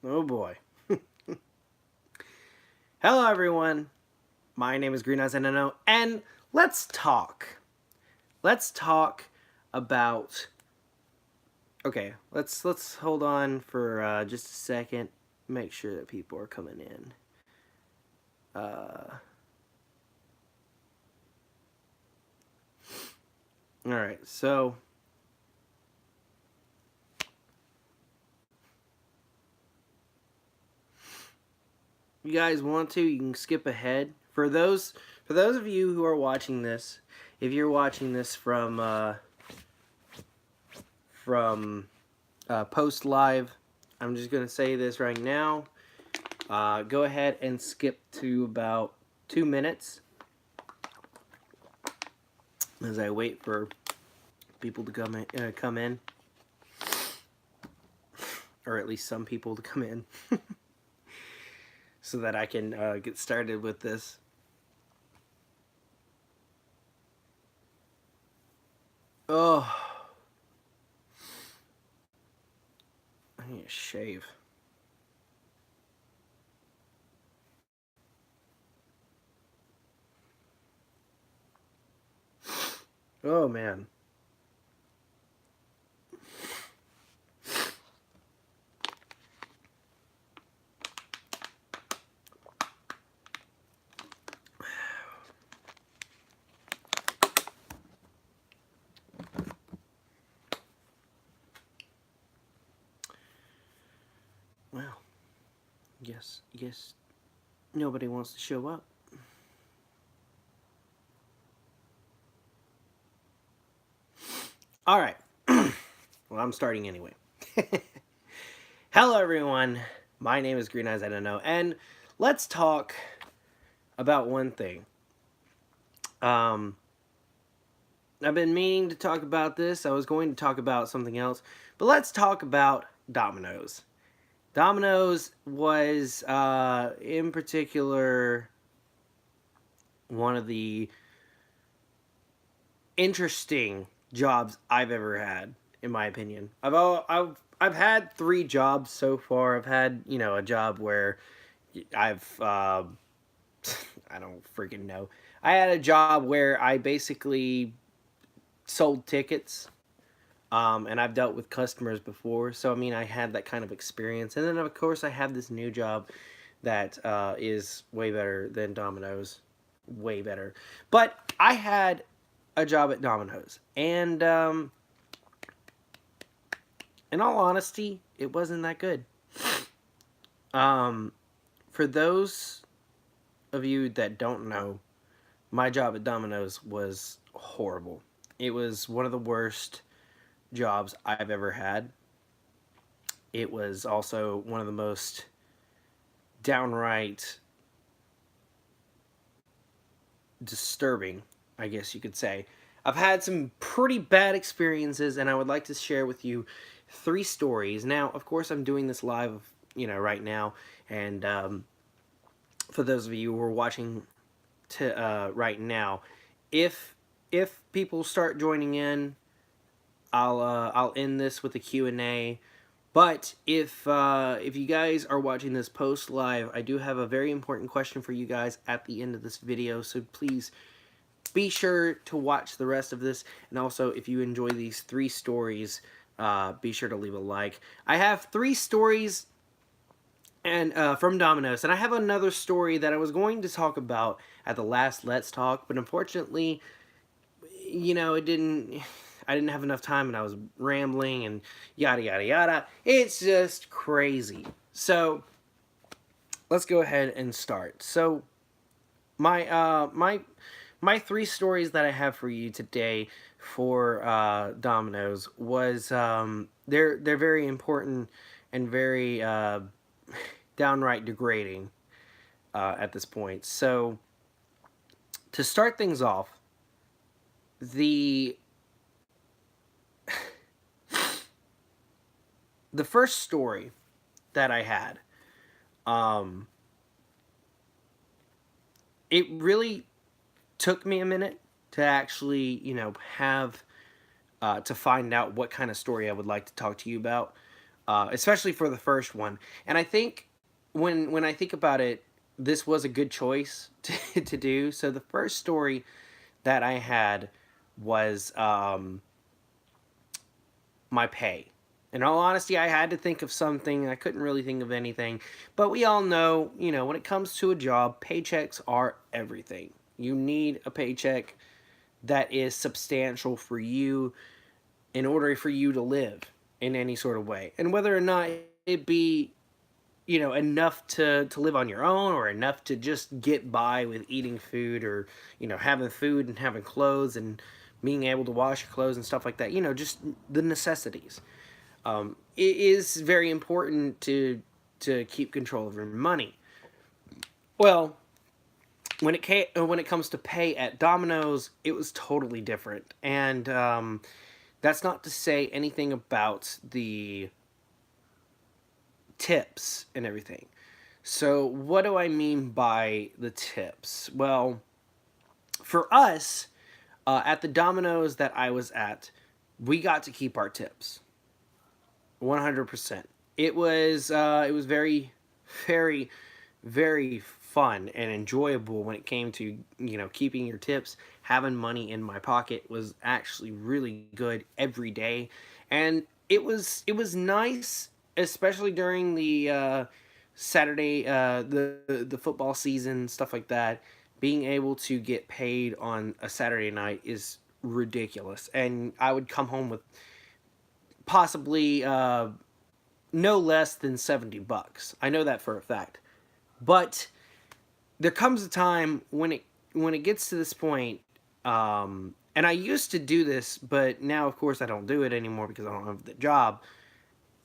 Oh boy. Hello everyone. My name is Green Eyes NNO, and let's talk. Let's talk about. Okay, let's hold on for just a second. Make sure that people are coming in. All right, so you guys want to, you can skip ahead. For those of you who are watching this, if you're watching this from post live, I'm just gonna say this right now. Go ahead and skip to about 2 minutes as I wait for people to come in, or at least some people to come in, so that I can get started with this. Oh, I need to shave. Oh man. Well, guess nobody wants to show up. All right. Well, I'm starting anyway. Hello, everyone. My name is Green Eyes. I don't know, and let's talk about one thing. I've been meaning to talk about this. I was going to talk about something else, but let's talk about Domino's. Domino's was, in particular, one of the interesting jobs I've ever had, in my opinion. I've had 3 jobs so far. I've had a job where I've I don't freaking know. I had a job where I basically sold tickets. And I've dealt with customers before, so I mean, I had that kind of experience. And then, of course, I have this new job that is way better than Domino's, way better. But I had a job at Domino's, and in all honesty, it wasn't that good. For those of you that don't know, my job at Domino's was horrible. It was one of the worst jobs I've ever had. It was also one of the most downright disturbing, I guess you could say. I've had some pretty bad experiences, and I would like to share with you 3 stories. Now, of course, I'm doing this live, right now, and for those of you who are watching right now, if people start joining in, I'll end this with a Q&A. But if you guys are watching this post live, I do have a very important question for you guys at the end of this video. So please be sure to watch the rest of this. And also, if you enjoy these 3 stories, be sure to leave a like. I have 3 stories and from Domino's, and I have another story that I was going to talk about at the last Let's Talk, but unfortunately, it didn't. I didn't have enough time, and I was rambling and yada yada yada. It's just crazy. So let's go ahead and start. So my 3 stories that I have for you today for Domino's was they're very important and very downright degrading at this point. So to start things off, the first story that I had, it really took me a minute to actually, have to find out what kind of story I would like to talk to you about. especially for the first one. And I think when I think about it, this was a good choice to do. So the first story that I had was my pay. In all honesty, I had to think of something. I couldn't really think of anything. But we all know, when it comes to a job, paychecks are everything. You need a paycheck that is substantial for you in order for you to live in any sort of way. And whether or not it be, enough to live on your own, or enough to just get by with eating food, or, having food and having clothes and being able to wash your clothes and stuff like that, just the necessities. It is very important to keep control of your money. Well, when it comes to pay at Domino's, it was totally different, and that's not to say anything about the tips and everything. So, what do I mean by the tips? Well, for us, at the Domino's that I was at, we got to keep our tips. 100%. It was very, very, very fun and enjoyable when it came to, keeping your tips. Having money in my pocket was actually really good every day, and it was nice, especially during the Saturday, the football season, stuff like that. Being able to get paid on a Saturday night is ridiculous, and I would come home with possibly no less than $70. I know that for a fact. But there comes a time when it gets to this point, and I used to do this, but now of course I don't do it anymore because I don't have the job.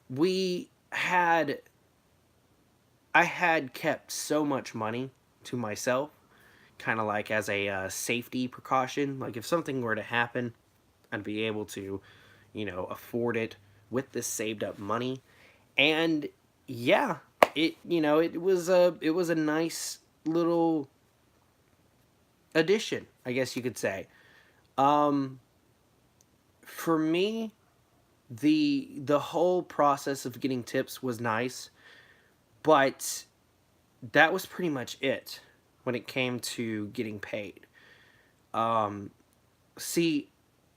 We had I had kept so much money to myself, kind of like as a safety precaution. Like if something were to happen, I'd be able to, afford it with this saved up money. And yeah, it was a nice little addition, I guess you could say. Um, for me, the whole process of getting tips was nice, but that was pretty much it when it came to getting paid. Um, See,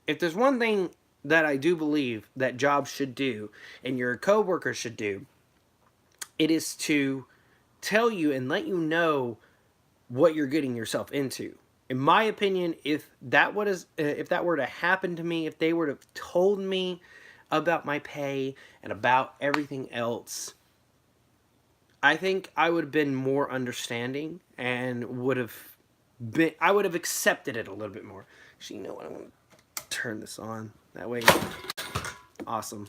if there's one thing that I do believe that jobs should do and your coworkers should do, it is to tell you and let you know what you're getting yourself into. In my opinion, if that were to happen to me, if they were to have told me about my pay and about everything else, I think I would have been more understanding and I would have accepted it a little bit more. Actually, you know what? I'm gonna turn this on. That way, awesome.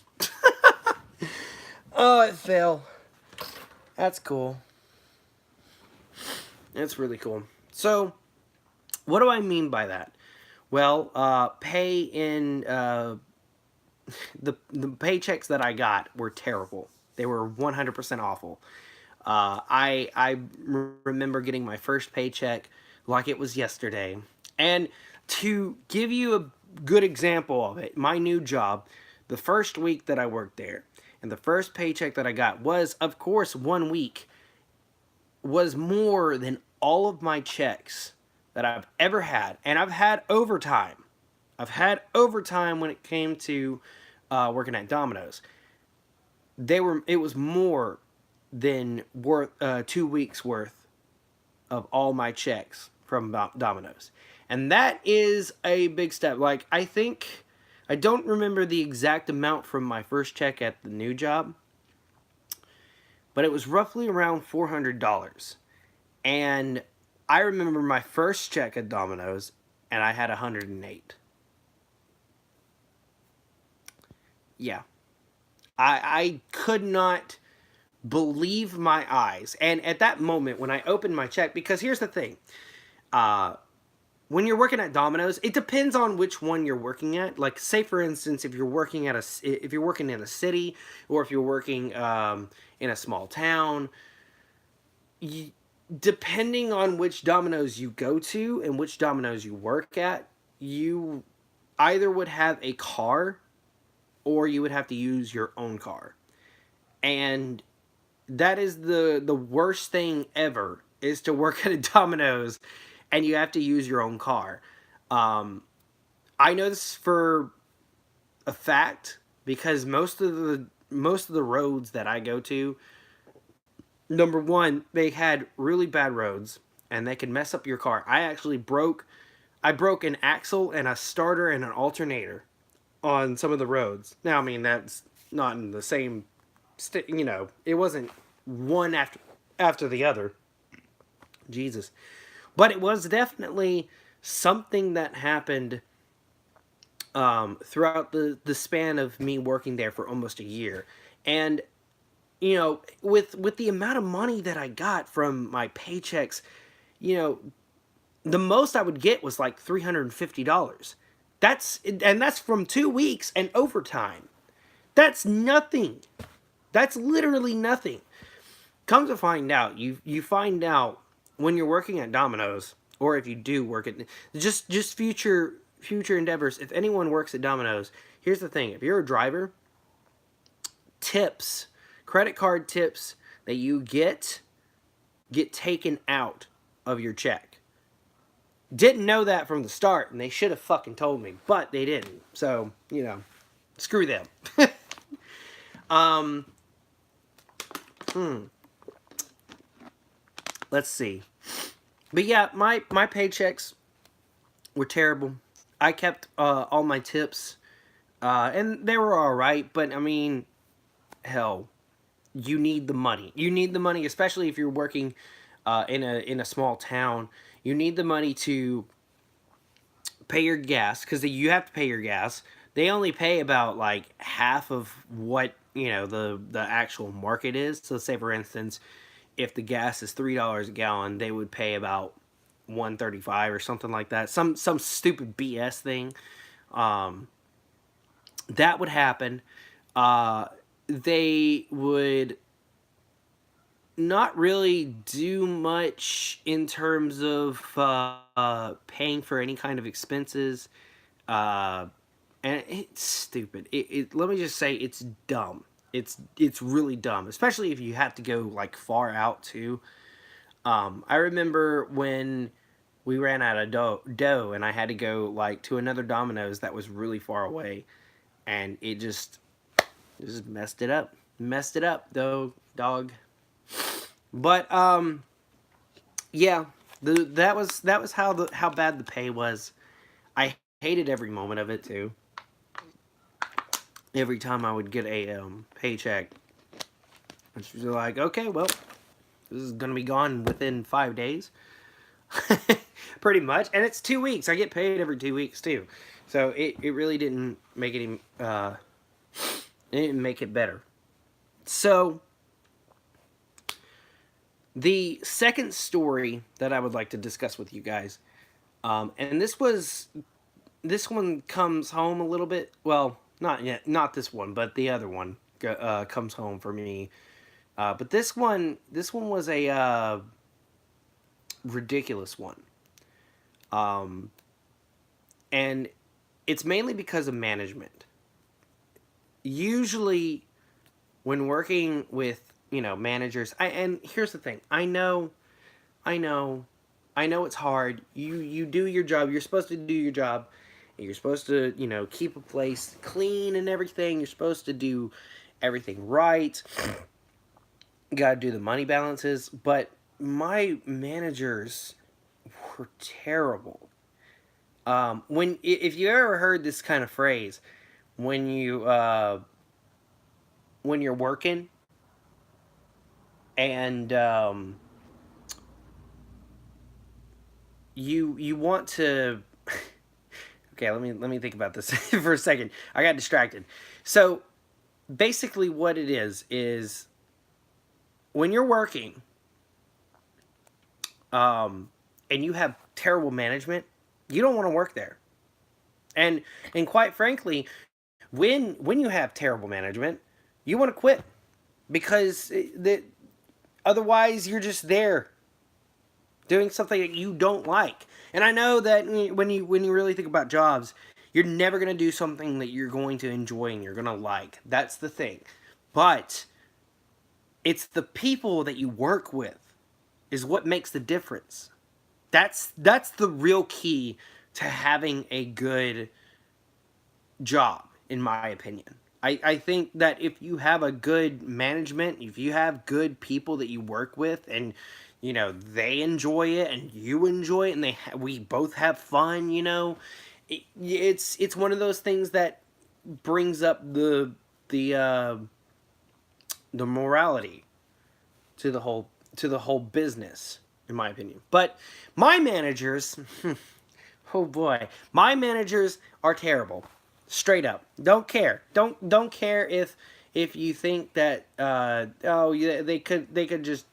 Oh, it fell. That's cool. That's really cool. So, what do I mean by that? Well, pay in the paychecks that I got were terrible. They were 100% awful. I remember getting my first paycheck like it was yesterday. And to give you a good example of it, my new job, the first week that I worked there, and the first paycheck that I got was, of course, 1 week, was more than all of my checks that I've ever had. And I've had overtime. I've had overtime when it came to working at Domino's. It was more than worth 2 weeks worth of all my checks from Domino's, and that is a big step. Like I don't remember the exact amount from my first check at the new job, but it was roughly around $400. And I remember my first check at Domino's, and I had 108. Yeah, I could not believe my eyes. And at that moment, when I opened my check, because here's the thing, uh, when you're working at Domino's, it depends on which one you're working at. Like, say for instance, if you're working in a city, or if you're working in a small town, you, depending on which Domino's you go to and which Domino's you work at, you either would have a car or you would have to use your own car. And that is the worst thing ever, is to work at a Domino's and you have to use your own car. Um, I know this for a fact because most of the roads that I go to, number one, they had really bad roads and they can mess up your car. I broke an axle and a starter and an alternator on some of the roads. Now, I mean, that's not in the same it wasn't one after the other. Jesus. But it was definitely something that happened throughout the span of me working there for almost a year. And with the amount of money that I got from my paychecks, you know, the most I would get was like $350. That's from 2 weeks and overtime. That's nothing. That's literally nothing. Come to find out, you find out when you're working at Domino's, or if you do work at just future endeavors. If anyone works at Domino's, here's the thing: if you're a driver, tips, credit card tips that you get taken out of your check. Didn't know that from the start, and they should have fucking told me, but they didn't. So screw them. um. Let's see. But yeah, my paychecks were terrible. I kept all my tips, and they were all right. But I mean, hell, you need the money. You need the money, especially if you're working in a small town. You need the money to pay your gas, because you have to pay your gas. They only pay about like half of what the actual market is. So say for instance, if the gas is $3 a gallon, they would pay about 135 or something like that. Some stupid BS thing. That would happen. They would not really do much in terms of paying for any kind of expenses. And it's stupid. Let me just say, it's dumb. It's really dumb, especially if you have to go like far out too. I remember when we ran out of dough and I had to go like to another Domino's that was really far away, and it just messed it up. Messed it up though, dog. But yeah, that was how bad the pay was. I hated every moment of it too. Every time I would get a paycheck, it's just like, okay, well, this is gonna be gone within 5 days, pretty much, and it's 2 weeks. I get paid every 2 weeks too, so it really didn't make it didn't make it better. So the second story that I would like to discuss with you guys, and this one comes home a little bit. Well, not yet, not this one, but the other one comes home for me. But this one was a ridiculous one, um, and it's mainly because of management. Usually, when working with managers, and here's the thing: I know, I know it's hard. You do your job. You're supposed to do your job. You're supposed to keep a place clean and everything. You're supposed to do everything right. You gotta do the money balances. But my managers were terrible. When if you ever heard this kind of phrase, when you're working and you want to okay, let me think about this for a second. I got distracted. So basically what it is when you're working and you have terrible management, you don't want to work there. And quite frankly, when you have terrible management, you want to quit, because otherwise you're just there doing something that you don't like. And I know that when you really think about jobs, you're never going to do something that you're going to enjoy and you're going to like. That's the thing. But It's the people that you work with is what makes the difference. That's the real key to having a good job, in my opinion. I think that if you have a good management, if you have good people that you work with, and they enjoy it and you enjoy it, and we both have fun, it's one of those things that brings up the uh, the morality to the whole business, in my opinion. But my managers, oh boy, my managers are terrible. Straight up, don't care. Don't care if you think that oh yeah, they could just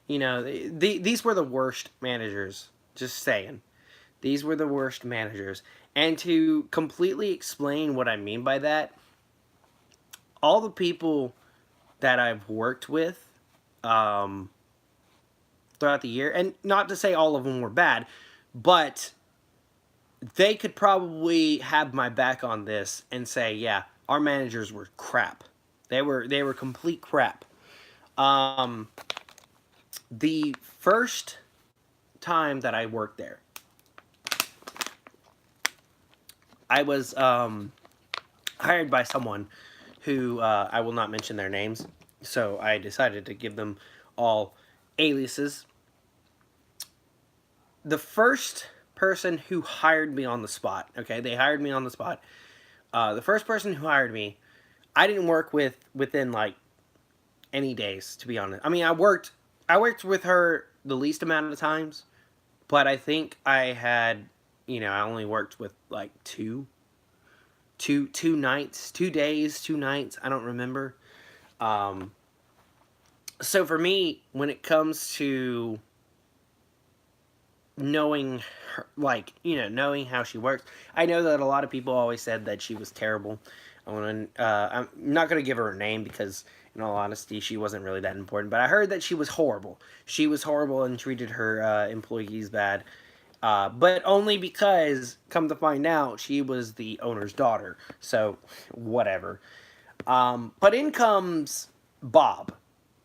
these were the worst managers. Just saying, these were the worst managers. And to completely explain what I mean by that, all the people that I've worked with um, throughout the year, and not to say all of them were bad, but they could probably have my back on this and say, yeah, our managers were crap. They were complete crap. Um, the first time that I worked there, I was hired by someone who I will not mention their names, so I decided to give them all aliases. The first person who hired me on the spot, okay, they hired me on the spot. The first person who hired me, I didn't work with within like any days, to be honest. I mean, I worked with her the least amount of times, but I think I had, I only worked with like two nights, 2 days, 2 nights. I don't remember. Um, so for me, when it comes to knowing her, like knowing how she works, I know that a lot of people always said that she was terrible. I'm not gonna give her a name because, in all honesty, she wasn't really that important. But I heard that she was horrible. She was horrible and treated her employees bad. But only because, come to find out, she was the owner's daughter. So, whatever. But in comes Bob.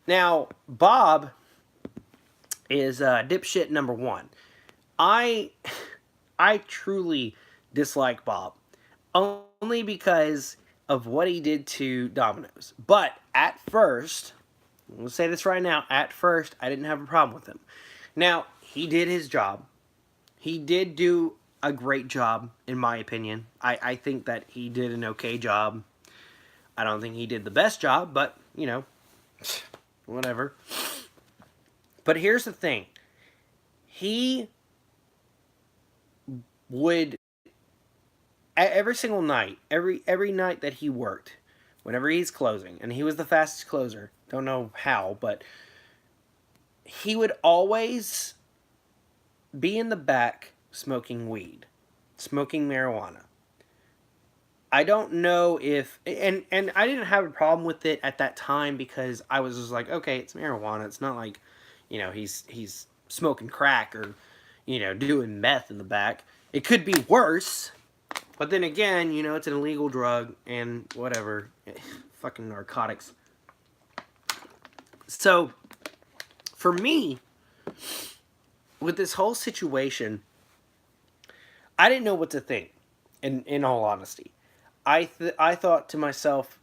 Now, Bob is dipshit number one. I I truly dislike Bob, only because of what he did to Domino's. But at first, I'm gonna say this right now, at first I didn't have a problem with him. Now, he did his job. He did do a great job, in my opinion. I think that he did an okay job. I don't think he did the best job, but, whatever. But here's the thing. He would, every single night, every night that he worked, whenever he's closing, and he was the fastest closer, don't know how, but he would always be in the back smoking weed, smoking marijuana. I don't know if, and I didn't have a problem with it at that time because I was just like, okay, it's marijuana. It's not like, he's smoking crack or, doing meth in the back. It could be worse, but then again, it's an illegal drug and whatever, fucking narcotics. So, for me, with this whole situation, I didn't know what to think. In all honesty, I thought to myself,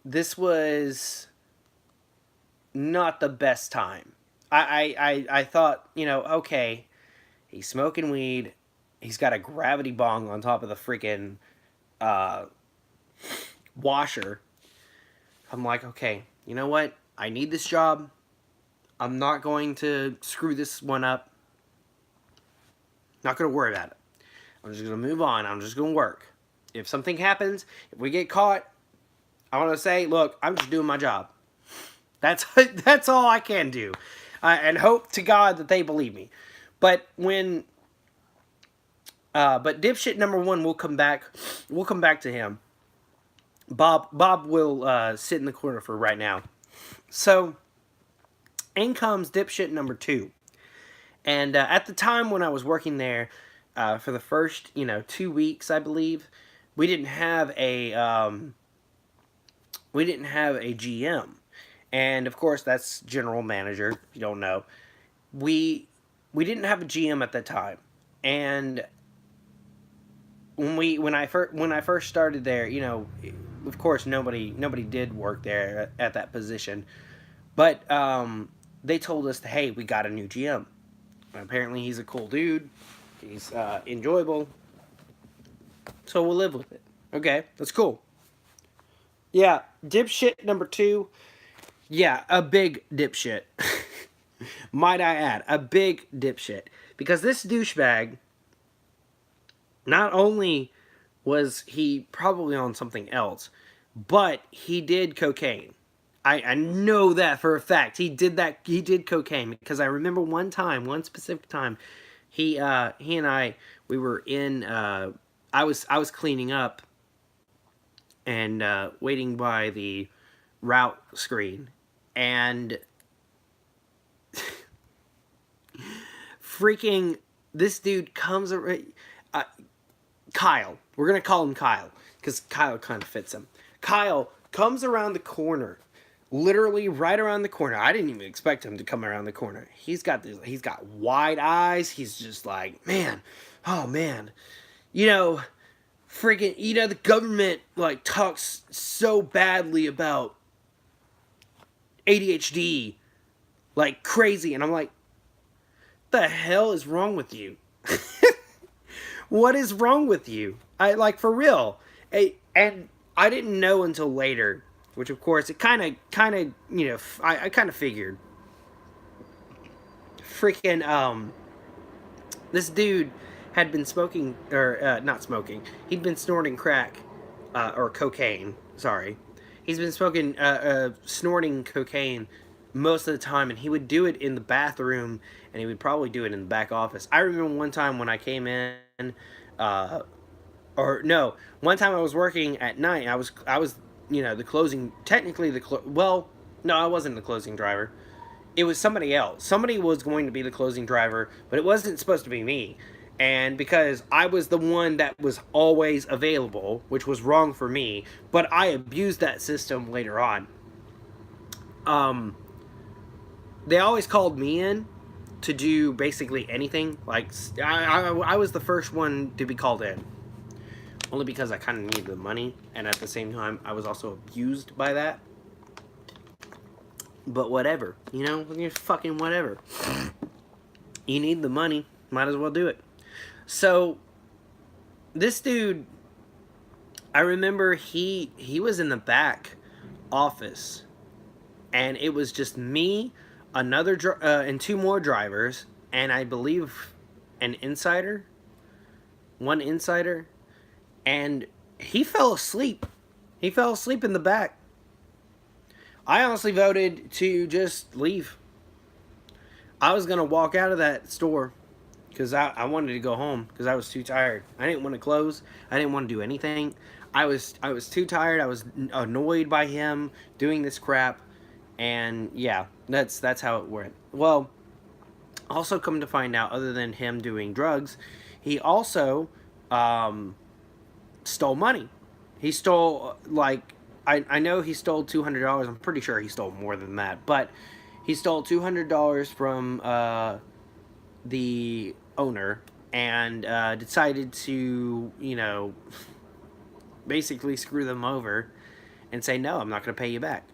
this was not the best time. I thought, okay, he's smoking weed, he's got a gravity bong on top of the freaking uh, washer. I'm like, okay, you know what? I need this job. I'm not going to screw this one up. Not going to worry about it. I'm just going to move on. I'm just going to work. If something happens, if we get caught, I want to say, look, I'm just doing my job. That's all I can do. And hope to God that they believe me. But but dipshit number one, we'll come back to him. Bob will sit in the corner for right now. So, in comes dipshit number two. And at the time when I was working there, for the first 2 weeks, I believe, we didn't have a GM, and of course that's general manager. If you don't know, we we didn't have a GM at that time, and when I first started there, of course nobody did work there at that position, but they told us, hey, we got a new GM. Apparently, he's a cool dude. He's enjoyable, so we'll live with it. Okay, that's cool. Yeah, dipshit number two. Yeah, a big dipshit. Might I add, a big dipshit. Because this douchebag, not only was he probably on something else, but he did cocaine. I know that for a fact. He did that. He did cocaine because I remember one specific time, he and I, we were in. I was cleaning up and waiting by the route screen, and freaking this dude comes around. Kyle. We're gonna call him Kyle because Kyle kind of fits him. Kyle comes around the corner, literally right around the corner. I didn't even expect him to come around the corner. He's got this. He's got wide eyes. He's just like, man, oh man, you know, freaking, the government like talks so badly about ADHD, like crazy, and I'm like, the hell is wrong with you? What is wrong with you? I like for real. And I didn't know until later, which of course it kind of I kind of figured. Freaking this dude had been smoking or not smoking. He'd been snorting crack or cocaine. Sorry, he's been snorting cocaine most of the time, and he would do it in the bathroom, and he would probably do it in the back office. I remember one time when I came in, uh, or no, one time I was working at night. I was the closing, technically well, no, I wasn't the closing driver. It was somebody else. Somebody was going to be the closing driver, but it wasn't supposed to be me. And because I was the one that was always available, which was wrong for me, but I abused that system later on. Um, they always called me in to do basically anything. Like I was the first one to be called in, only because I kind of needed the money, and at the same time I was also abused by that. But whatever, you're fucking whatever. You need the money, might as well do it. So this dude, I remember he was in the back office, and it was just me, and two more drivers, and I believe an insider, one insider, and he fell asleep. He fell asleep in the back. I honestly voted to just leave. I was gonna walk out of that store because I wanted to go home because I was too tired. I didn't want to close. I didn't want to do anything. I was too tired. I was annoyed by him doing this crap, and yeah, that's how it went. Well, also come to find out, other than him doing drugs, he also stole money. He stole like I know he stole $200. I'm pretty sure he stole more than that, but he stole $200 from the owner and decided to basically screw them over and say, no, I'm not going to pay you back.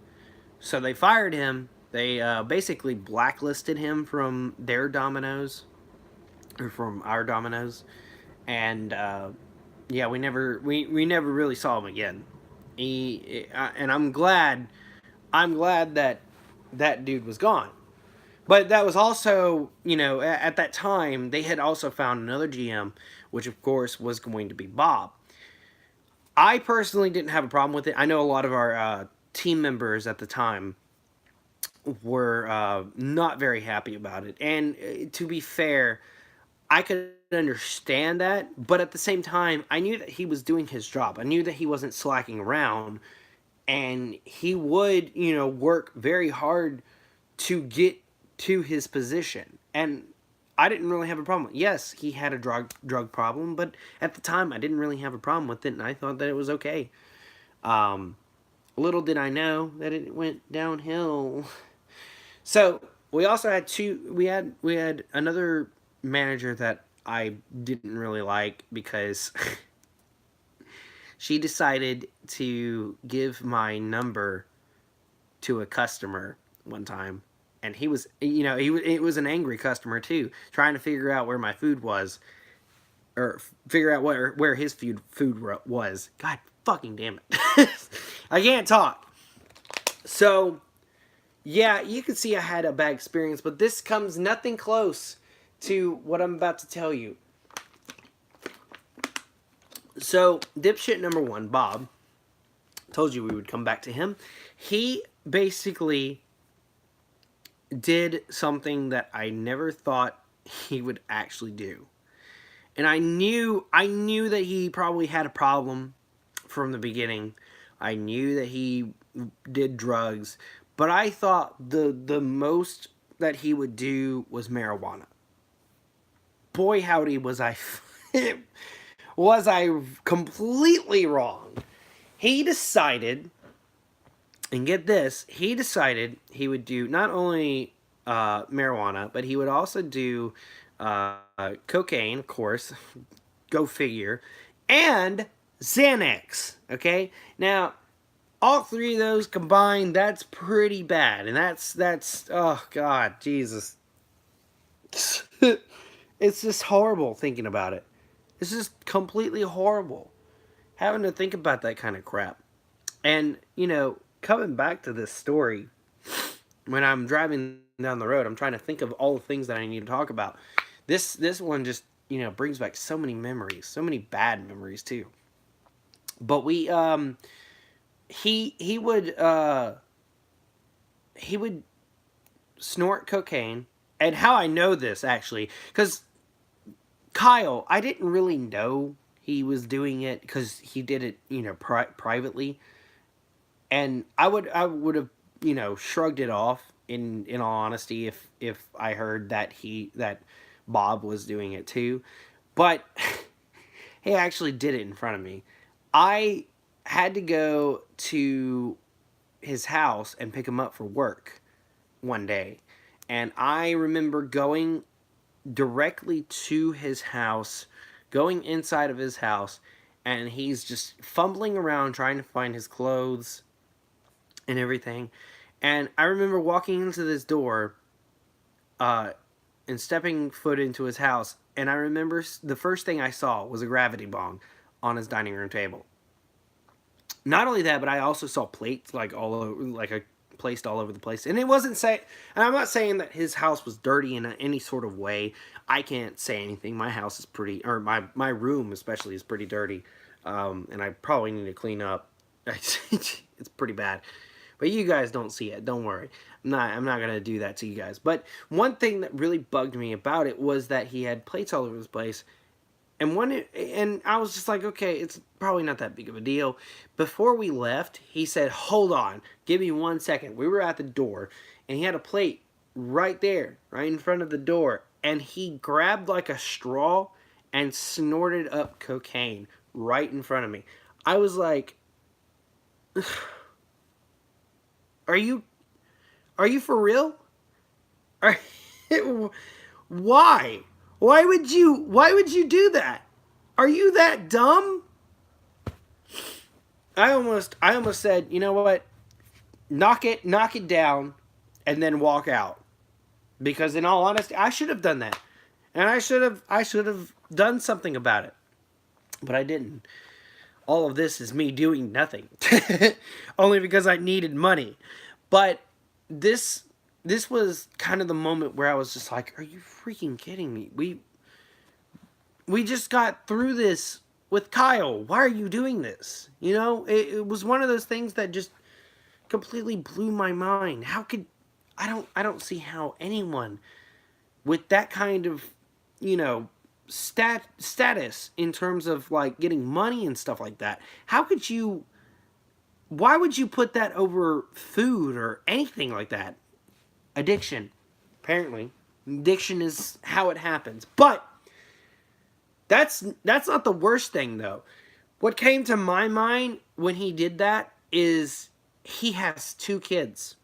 So they fired him. They basically blacklisted him from their Domino's, or from our Domino's, and yeah, we never really saw him again. And I'm glad that that dude was gone. But that was also, at that time, they had also found another GM, which of course was going to be Bob. I personally didn't have a problem with it. I know a lot of our team members at the time were not very happy about it. And to be fair, I could understand that, but at the same time, I knew that he was doing his job. I knew that he wasn't slacking around, and he would, work very hard to get to his position. And I didn't really have a problem. Yes, he had a drug problem, but at the time I didn't really have a problem with it, and I thought that it was okay. Um, Little did I know that it went downhill. So we also had we had another manager that I didn't really like because she decided to give my number to a customer one time, and he was, it was an angry customer too, trying to figure out where my food was, or figure out where his food was. God fucking damn it. I can't talk. So yeah, you can see I had a bad experience, but this comes nothing close to what I'm about to tell you. So, dipshit number one, Bob, told you we would come back to him. He basically did something that I never thought he would actually do. And I knew that he probably had a problem from the beginning. I knew that he did drugs, but I thought the most that he would do was marijuana. Boy howdy was I was I completely wrong. He decided, and get this, he decided he would do not only marijuana, but he would also do cocaine, of course, go figure, and Xanax. Okay, now all three of those combined, that's pretty bad, and that's oh god, Jesus, it's just horrible thinking about it. It's just completely horrible having to think about that kind of crap. And coming back to this story, when I'm driving down the road, I'm trying to think of all the things that I need to talk about. This one just brings back so many memories, so many bad memories too. But he would snort cocaine, and how I know this actually, because Kyle, I didn't really know he was doing it because he did it privately, and I would have shrugged it off in all honesty if I heard that Bob was doing it too, but he actually did it in front of me. I had to go to his house and pick him up for work one day, and I remember going directly to his house, going inside of his house, and he's just fumbling around trying to find his clothes and everything. And I remember walking into this door uh, and stepping foot into his house, and I remember the first thing I saw was a gravity bong on his dining room table. Not only that, but I also saw plates like all over, like a placed all over the place. And it wasn't say, and I'm not saying that his house was dirty in any sort of way. I can't say anything. My house is pretty, or my room especially is pretty dirty, and I probably need to clean up. It's pretty bad. But you guys don't see it. Don't worry. I'm not gonna do that to you guys. But one thing that really bugged me about it was that he had plates all over his place, and I was just like, okay, it's probably not that big of a deal. Before we left, he said, "Hold on, give me 1 second." We were at the door, and he had a plate right there, right in front of the door, and he grabbed like a straw and snorted up cocaine right in front of me. I was like, "Are you for real? Are, why? Why would you do that? Are you that dumb?" I almost said, "You know what? Knock it down and then walk out." Because in all honesty, I should have done that. And I should have done something about it. But I didn't. All of this is me doing nothing. Only because I needed money. But this was kind of the moment where I was just like, "Are you freaking kidding me? We just got through this with Kyle. Why are you doing this?" It was one of those things that just completely blew my mind. How could I don't see how anyone with that kind of, status in terms of like getting money and stuff like that. Why would you put that over food or anything like that? Addiction. Apparently, addiction is how it happens. But that's not the worst thing though. What came to my mind when he did that is he has 2 kids.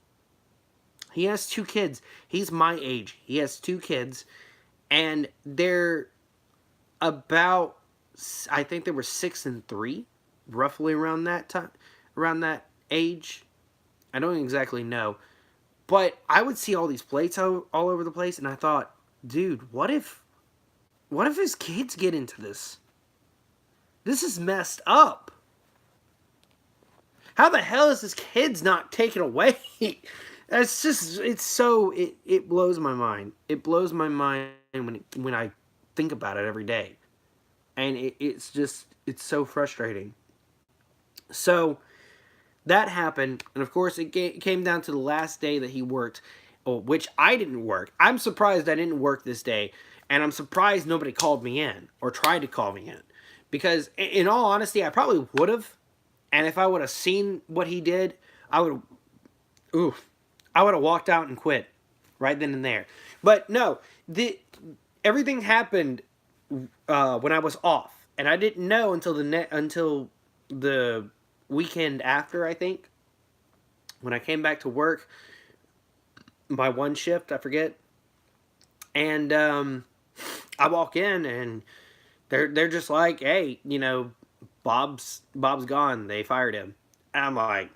He has 2 kids. He's my age. He has 2 kids, and they're about, I think they were 6 and 3, roughly around that time, around that age. I don't exactly know, but I would see all these plates all over the place, and I thought, dude, what if his kids get into this? This is messed up. How the hell is his kids not taken away? That's just, it blows my mind. It blows my mind when I think about it every day. And it's so frustrating. So that happened, and of course it came down to the last day that he worked, which I didn't work. I'm surprised I didn't work this day, and I'm surprised nobody called me in or tried to call me in, because in all honesty, I probably would have, and if I would have seen what he did, I would have walked out and quit right then and there. But no, everything happened when I was off, and I didn't know until the weekend after, I think, when I came back to work by one shift, I forget, and I walk in and they're just like, hey, Bob's gone. They fired him. And I'm like,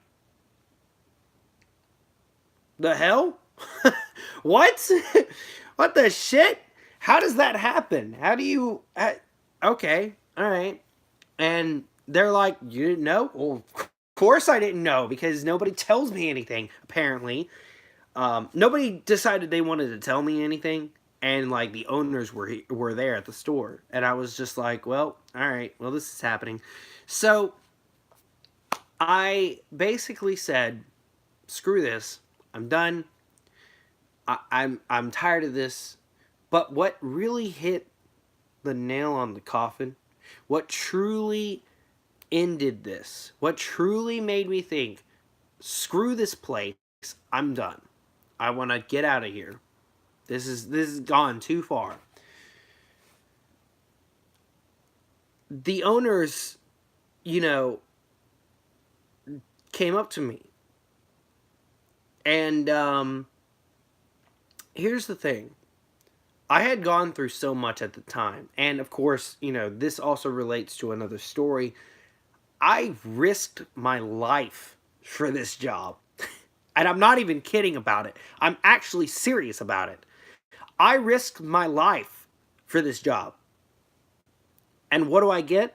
the hell? What? What the shit? How does that happen? How do you? Okay, all right. And they're like, you didn't know? Well, of course I didn't know, because nobody tells me anything, apparently. Nobody decided they wanted to tell me anything. And, like, the owners were there at the store. And I was just like, well, all right, well, this is happening. So I basically said, screw this. I'm done. I'm tired of this. But what really hit the nail on the coffin, what truly ended this, what truly made me think, screw this place, I'm done. I want to get out of here. This is gone too far. The owners, you know, came up to me. And here's the thing. I had gone through so much at the time. And of course, this also relates to another story. I risked my life for this job. And I'm not even kidding about it. I'm actually serious about it. I risked my life for this job. And what do I get?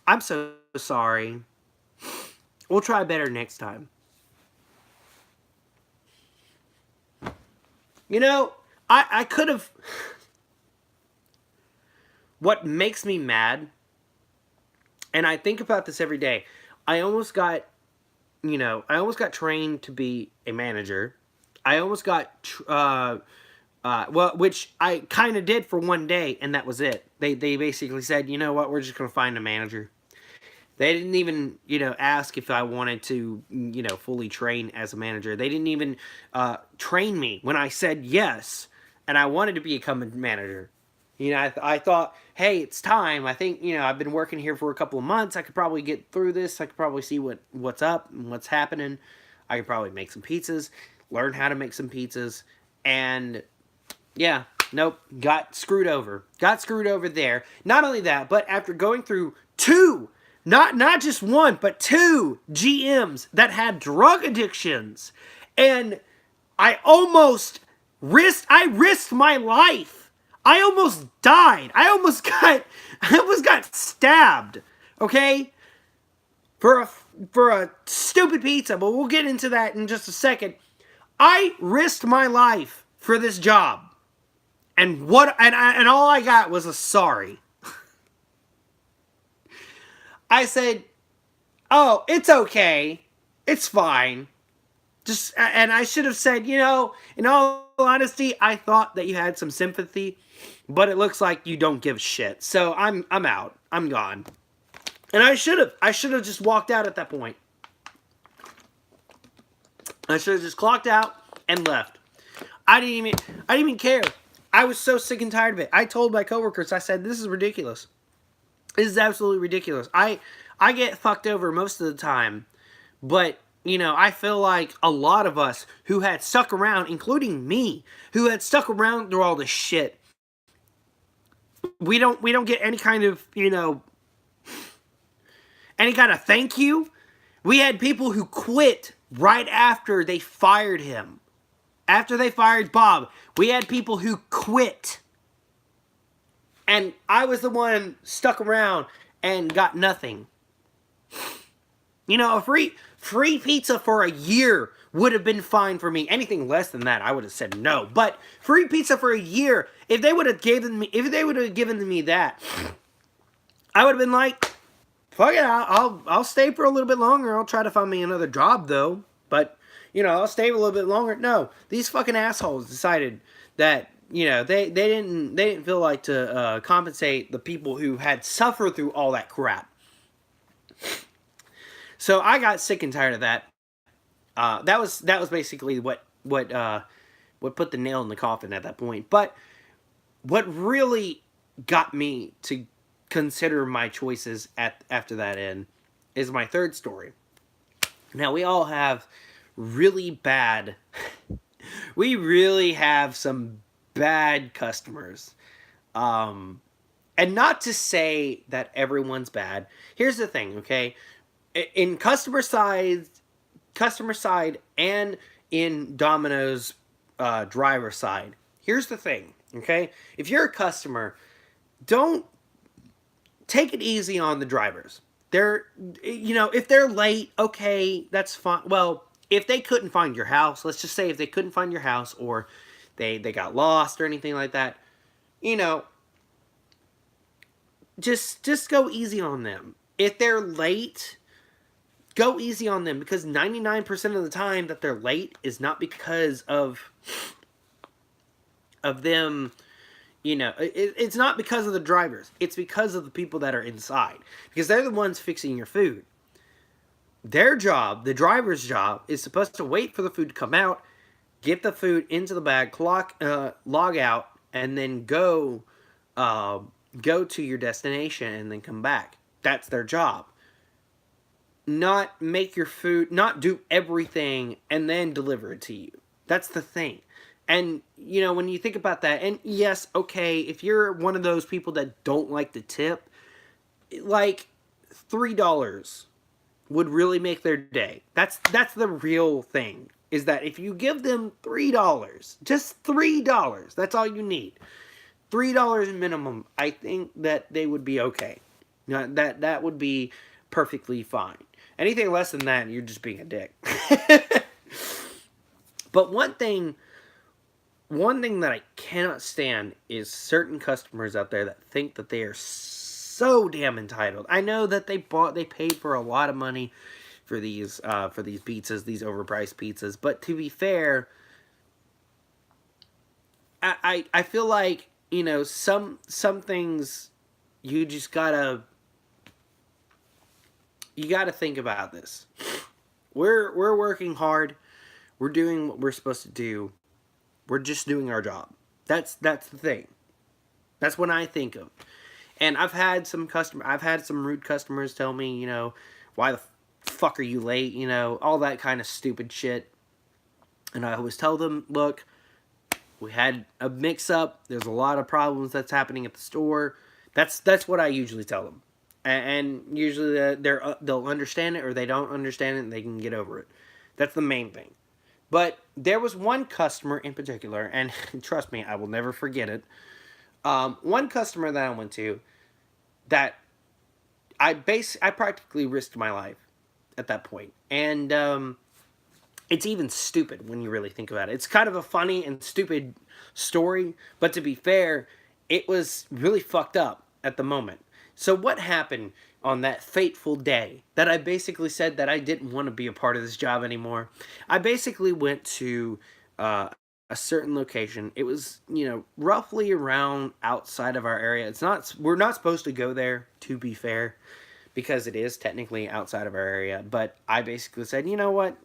I'm so sorry. We'll try better next time. I could have... What makes me mad, and I think about this every day, I almost got trained to be a manager. I almost got, which I kind of did for one day, and that was it. They basically said, you know what, we're just going to find a manager. They didn't even, ask if I wanted to, fully train as a manager. They didn't even train me when I said yes, and I wanted to become a manager. I thought, hey, it's time. I think, I've been working here for a couple of months. I could probably get through this. I could probably see what's up and what's happening. I could probably make some pizzas, learn how to make some pizzas. And, yeah, nope, got screwed over. Got screwed over there. Not only that, but after going through two, not just one, but 2 GMs that had drug addictions. And I risked my life. I almost died. I almost got stabbed. Okay? For a stupid pizza, but we'll get into that in just a second. I risked my life for this job. And all I got was a sorry. I said, "Oh, it's okay. It's fine." And I should have said, in all honesty, I thought that you had some sympathy, but it looks like you don't give a shit. So I'm out. I'm gone. And I should have just walked out at that point. I should have just clocked out and left. I didn't even care. I was so sick and tired of it. I told my coworkers, I said, this is ridiculous. This is absolutely ridiculous. I get fucked over most of the time, but you know, I feel like a lot of us who had stuck around, including me, who had stuck around through all this shit, we don't get any kind of, you know, any kind of thank you. We had people who quit right after they fired him. After they fired Bob, we had people who quit. And I was the one stuck around and got nothing. You know, a free pizza for a year would have been fine for me. Anything less than that, I would have said no. But free pizza for a year, if they would have given me that, I would have been like, fuck it, I'll stay for a little bit longer. I'll try to find me another job though. But you know, I'll stay a little bit longer. No, these fucking assholes decided that, you know, they didn't feel like to compensate the people who had suffered through all that crap. So I got sick and tired of that. That was basically what put the nail in the coffin at that point. But what really got me to consider my choices after that end is my third story. Now, we all have really bad we really have some bad customers. And not to say that everyone's bad. Here's the thing, okay? In customer side and in Domino's driver side, here's the thing, okay? If you're a customer, don't take it easy on the drivers. They're, you know, if they're late, okay, that's fine. Well, if they couldn't find your house, let's just say if they couldn't find your house, or they got lost or anything like that, you know, just go easy on them. If they're late, go easy on them, because 99% of the time that they're late is not because of them. You know, it's not because of the drivers. It's because of the people that are inside. Because they're the ones fixing your food. Their job, the driver's job, is supposed to wait for the food to come out, get the food into the bag, log out, and then go to your destination and then come back. That's their job. Not make your food, not do everything and then deliver it to you. That's the thing. And, you know, when you think about that, and yes, okay, if you're one of those people that don't like to tip, like $3 would really make their day. That's the real thing, is that if you give them $3, just $3, that's all you need. $3 minimum, I think that they would be okay. That would be perfectly fine. Anything less than that, you're just being a dick. But one thing that I cannot stand is certain customers out there that think that they are so damn entitled. I know that they paid for a lot of money for these pizzas, these overpriced pizzas. But to be fair, I feel like, you know, some things you just gotta think about this. We're working hard. We're doing what we're supposed to do. We're just doing our job. That's the thing. That's what I think of. And I've had some rude customers tell me, you know, why the fuck are you late? You know, all that kind of stupid shit. And I always tell them, look, we had a mix-up. There's a lot of problems that's happening at the store. That's what I usually tell them. And usually they'll understand it, or they don't understand it, and they can get over it. That's the main thing. But there was one customer in particular, and trust me, I will never forget it. One customer that I went to, that I practically risked my life at that point. And it's even stupid when you really think about it. It's kind of a funny and stupid story, but to be fair, it was really fucked up at the moment. So what happened on that fateful day that I basically said that I didn't want to be a part of this job anymore? I basically went to a certain location. It was, you know, roughly around outside of our area. We're not supposed to go there, to be fair, because it is technically outside of our area. But I basically said, you know what,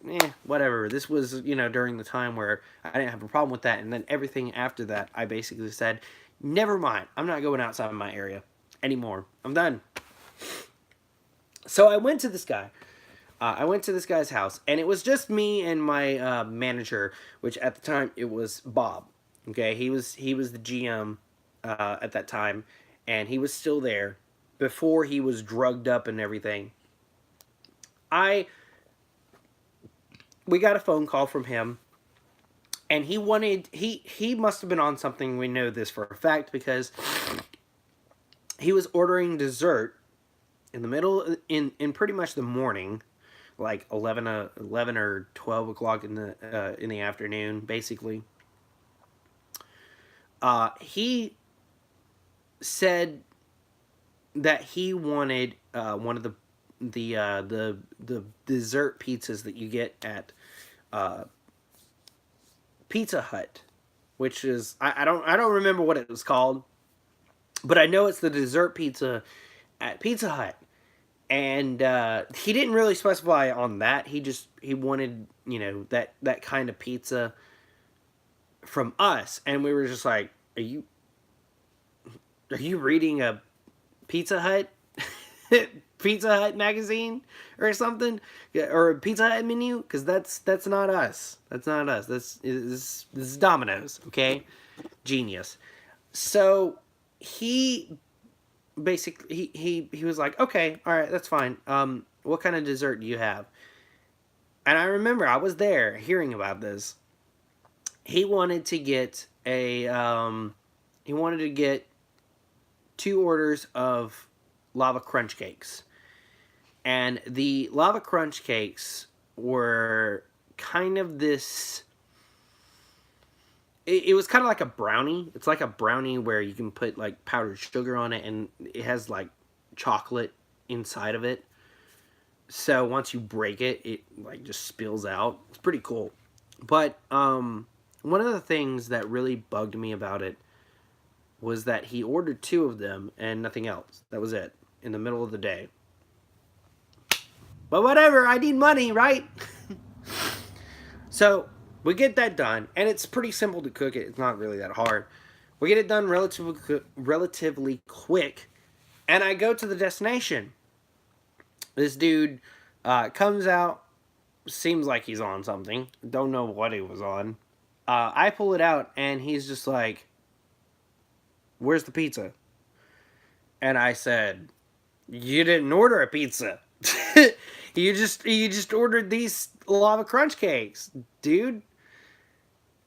whatever. This was, you know, during the time where I didn't have a problem with that. And then everything after that, I basically said, never mind. I'm not going outside of my area anymore. I'm done. So I went to this guy. I went to this guy's house, and it was just me and my manager, which at the time it was Bob. Okay, he was the GM at that time, and he was still there before he was drugged up and everything. I We got a phone call from him, and he must have been on something. We know this for a fact because he was ordering dessert in the middle in pretty much the morning, like 11 or 12 o'clock in the afternoon, basically. He said that he wanted one of the dessert pizzas that you get at uh, Pizza Hut, which is I don't remember what it was called, but I know it's the dessert pizza at Pizza Hut. And he didn't really specify on that. He wanted, that kind of pizza from us, and we were just like, are you reading a Pizza Hut Pizza Hut magazine or something? Yeah, or a Pizza Hut menu? Because that's not us. That's not us. This is Domino's. Okay, genius. So he basically he was like, okay, all right, that's fine. What kind of dessert do you have? And I remember I was there hearing about this. He wanted to get he wanted to get 2 orders of lava crunch cakes. And the lava crunch cakes were kind of this. It was kind of like a brownie. It's like a brownie where you can put like powdered sugar on it, and it has like chocolate inside of it. So once you break it, it like just spills out. It's pretty cool. But one of the things that really bugged me about it was that he ordered 2 of them and nothing else. That was it in the middle of the day. But whatever, I need money, right? So we get that done, and it's pretty simple to cook it. It's not really that hard. We get it done relatively quick, and I go to the destination. This dude comes out, seems like he's on something. Don't know what he was on. I pull it out, and he's just like, "Where's the pizza?" And I said, "You didn't order a pizza. You just ordered these lava crunch cakes, dude."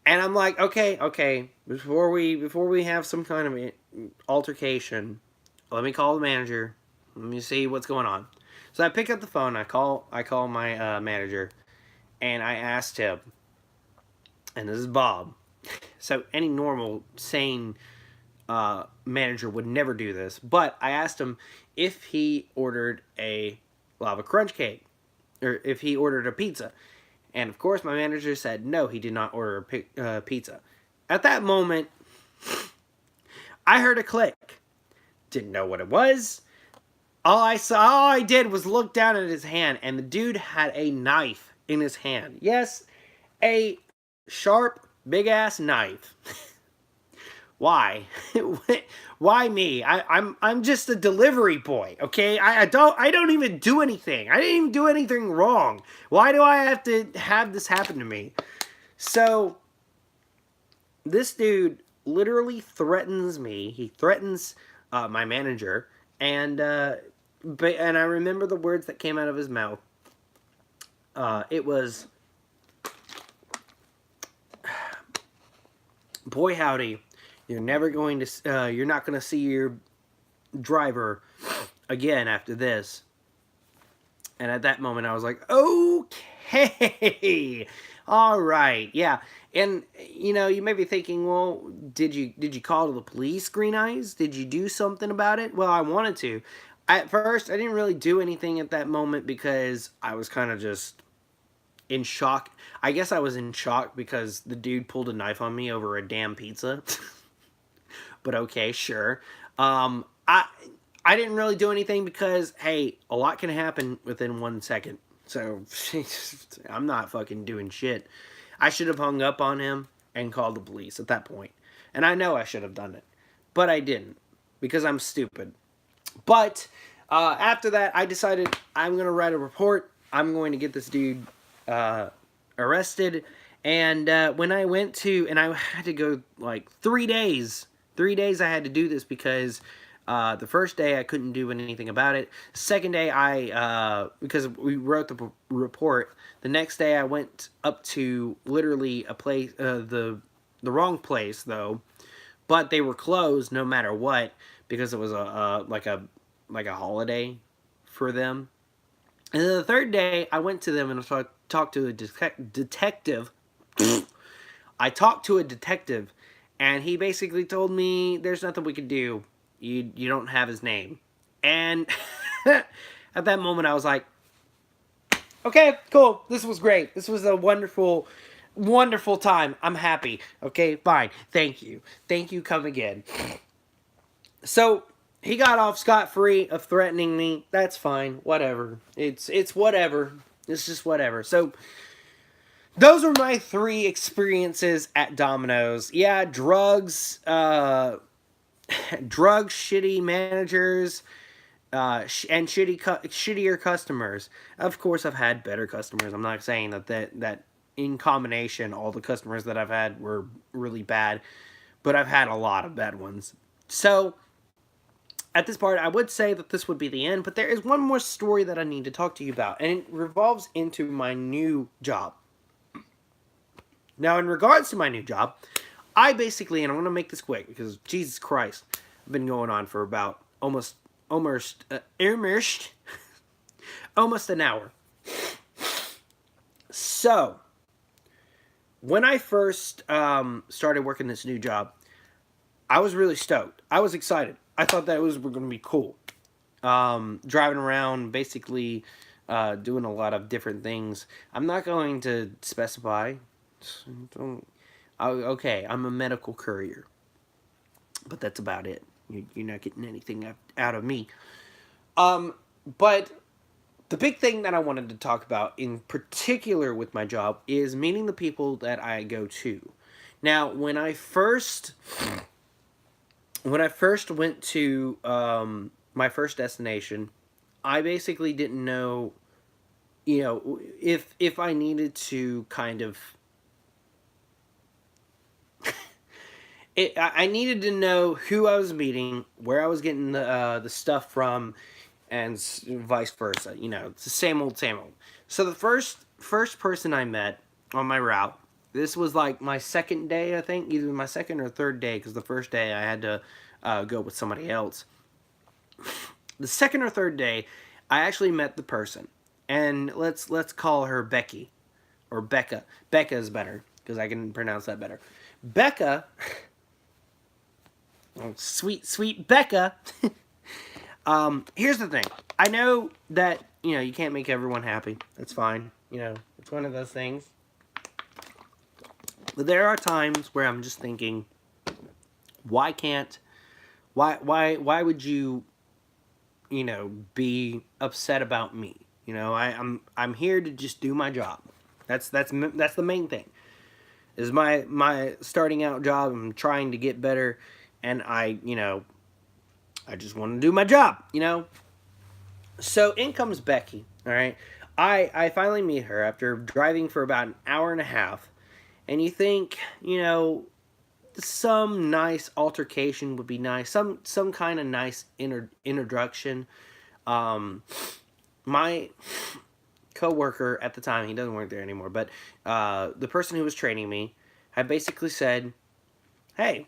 And I'm like, okay. Before we have some kind of altercation, let me call the manager. Let me see what's going on. So I pick up the phone. I call my manager, and I asked him. And this is Bob. So any normal, sane manager would never do this. But I asked him if he ordered a lava crunch cake, or if he ordered a pizza. And of course, my manager said no, he did not order a pizza. At that moment, I heard a click. Didn't know what it was. All I did was look down at his hand, and the dude had a knife in his hand. Yes, a sharp, big ass knife. Why? Why me? I'm just a delivery boy, okay? I don't even do anything. I didn't even do anything wrong. Why do I have to have this happen to me? So this dude literally threatens me. He threatens my manager, and I remember the words that came out of his mouth. It was, "Boy howdy, you're never going to, you're not going to see your driver again after this." And at that moment, I was like, okay, all right, yeah. And you may be thinking, well, did you call the police, Green Eyes? Did you do something about it? Well, I wanted to. At first, I didn't really do anything at that moment because I was kind of just in shock. I guess I was in shock because the dude pulled a knife on me over a damn pizza. But okay, sure. I didn't really do anything because, hey, a lot can happen within 1 second. So I'm not fucking doing shit. I should have hung up on him and called the police at that point. And I know I should have done it. But I didn't because I'm stupid. But After that, I decided I'm going to write a report. I'm going to get this dude arrested. And when I went to, and I had to go like 3 days. 3 days I had to do this because the first day I couldn't do anything about it. Second day because we wrote the report. The next day I went up to literally a place, the wrong place though, but they were closed no matter what because it was like a holiday for them. And then the third day I went to them and talked to a detective. I talked to a detective, and he basically told me there's nothing we could do. You don't have his name. And at that moment I was like, okay, cool. This was great. This was a wonderful, wonderful time. I'm happy. Okay, fine. Thank you. Thank you. Come again. So he got off scot-free of threatening me. That's fine. Whatever. It's whatever. It's just whatever. So those were my 3 experiences at Domino's. Yeah, drugs, shitty managers, and shittier customers. Of course, I've had better customers. I'm not saying that in combination, all the customers that I've had were really bad, but I've had a lot of bad ones. So at this part, I would say that this would be the end, but there is one more story that I need to talk to you about, and it revolves into my new job. Now, in regards to my new job, I basically, and I'm going to make this quick because Jesus Christ, I've been going on for about almost an hour. So, when I first started working this new job, I was really stoked. I was excited. I thought that was going to be cool. Driving around, basically doing a lot of different things. I'm not going to specify. Okay, I'm a medical courier, but that's about it. You're not getting anything out of me. But the big thing that I wanted to talk about in particular with my job is meeting the people that I go to. Now, when I first went to my first destination, I basically didn't know, if I needed to kind of I needed to know who I was meeting, where I was getting the stuff from, and vice versa. It's the same old, same old. So the first person I met on my route, this was like my second day, I think, either my second or third day, because the first day I had to go with somebody else. The second or third day, I actually met the person, and let's call her Becky, or Becca. Becca is better because I can pronounce that better. Becca. Oh, sweet Becca. Here's the thing. I know that, you can't make everyone happy. That's fine. It's one of those things. But there are times where I'm just thinking, why would you, be upset about me? I'm here to just do my job. That's the main thing. Is my starting out job. I'm trying to get better. And I just want to do my job, So in comes Becky, all right? I finally meet her after driving for about an hour and a half. And you think, some nice altercation would be nice. Some kind of nice introduction. My coworker at the time, he doesn't work there anymore, but the person who was training me had basically said, hey,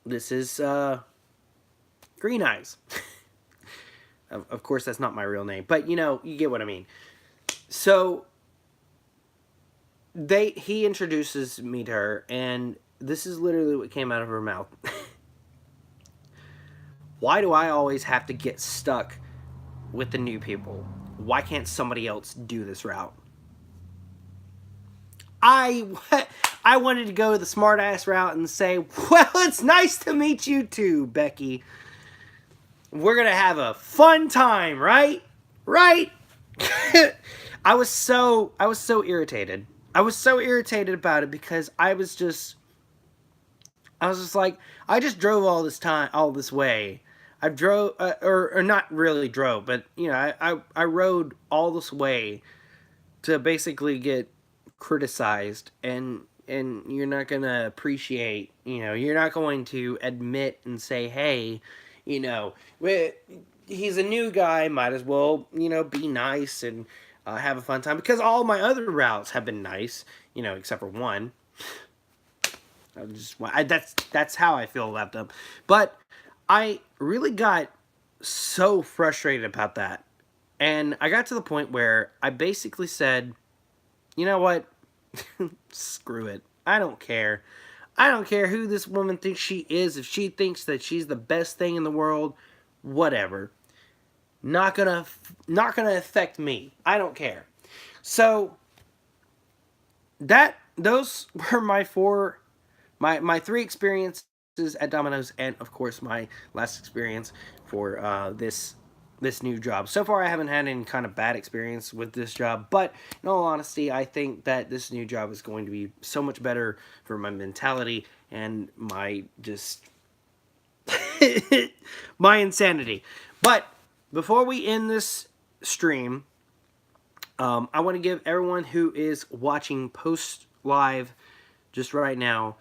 this is Green Eyes. Of course, that's not my real name, but you get what I mean. So he introduces me to her, and this is literally what came out of her mouth. Why do I always have to get stuck with the new people? Why can't somebody else do this route? I wanted to go the smart-ass route and say, well, it's nice to meet you too, Becky. We're going to have a fun time, right? Right? I was so irritated. I was so irritated about it because I was just like, I just drove all this way. I've drove, or not really drove, but you know, I rode all this way to basically get criticized, and you're not gonna appreciate, you know, you're not going to admit and say, hey, you know, he's a new guy, might as well, you know, be nice and have a fun time, because all my other routes have been nice, you know, except for one. That's how I feel about them. But I really got so frustrated about that. And I got to the point where I basically said, you know what? Screw it. I don't care. I don't care who this woman thinks she is. If she thinks that she's the best thing in the world, whatever. Not gonna affect me. I don't care. So those were my three experiences at Domino's, and of course my last experience for this new job. So far, I haven't had any kind of bad experience with this job, but in all honesty, I think that this new job is going to be so much better for my mentality and my just my insanity. But before we end this stream, I want to give everyone who is watching post live just right now,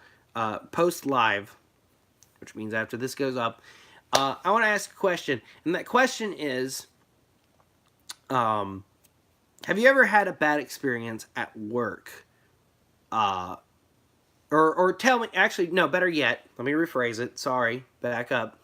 post live, which means after this goes up, I want to ask a question, and that question is, have you ever had a bad experience at work? Or tell me, actually, no, better yet, let me rephrase it. Sorry, back up.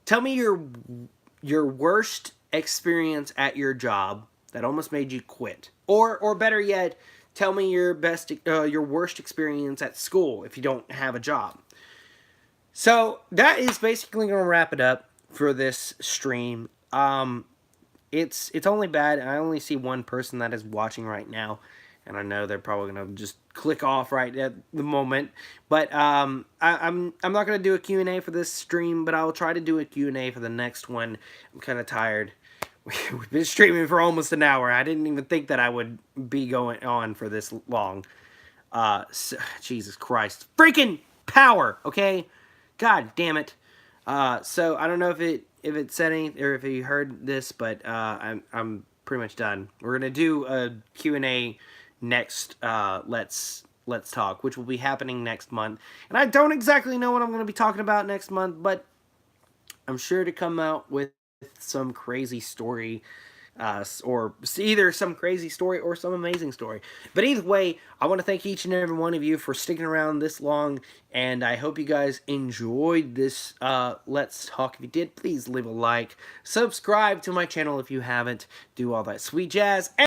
Tell me your worst experience at your job that almost made you quit. Or better yet, tell me your worst experience at school if you don't have a job. So that is basically going to wrap it up for this stream. It's only bad. I only see one person that is watching right now, and I know they're probably going to just click off right at the moment. But I'm not going to do a Q&A for this stream, but I will try to do a Q&A for the next one. I'm kind of tired. We've been streaming for almost an hour. I didn't even think that I would be going on for this long. Jesus Christ. Freaking power, okay? God damn it. So I don't know if it said anything or if you heard this, but I'm pretty much done. We're gonna do a Q&A next let's talk, which will be happening next month. And I don't exactly know what I'm gonna be talking about next month, but I'm sure to come out with some crazy story, or either some crazy story or some amazing story. But either way, I want to thank each and every one of you for sticking around this long, and I hope you guys enjoyed this Let's Talk. If you did, please leave a like, subscribe to my channel if you haven't, do all that sweet jazz.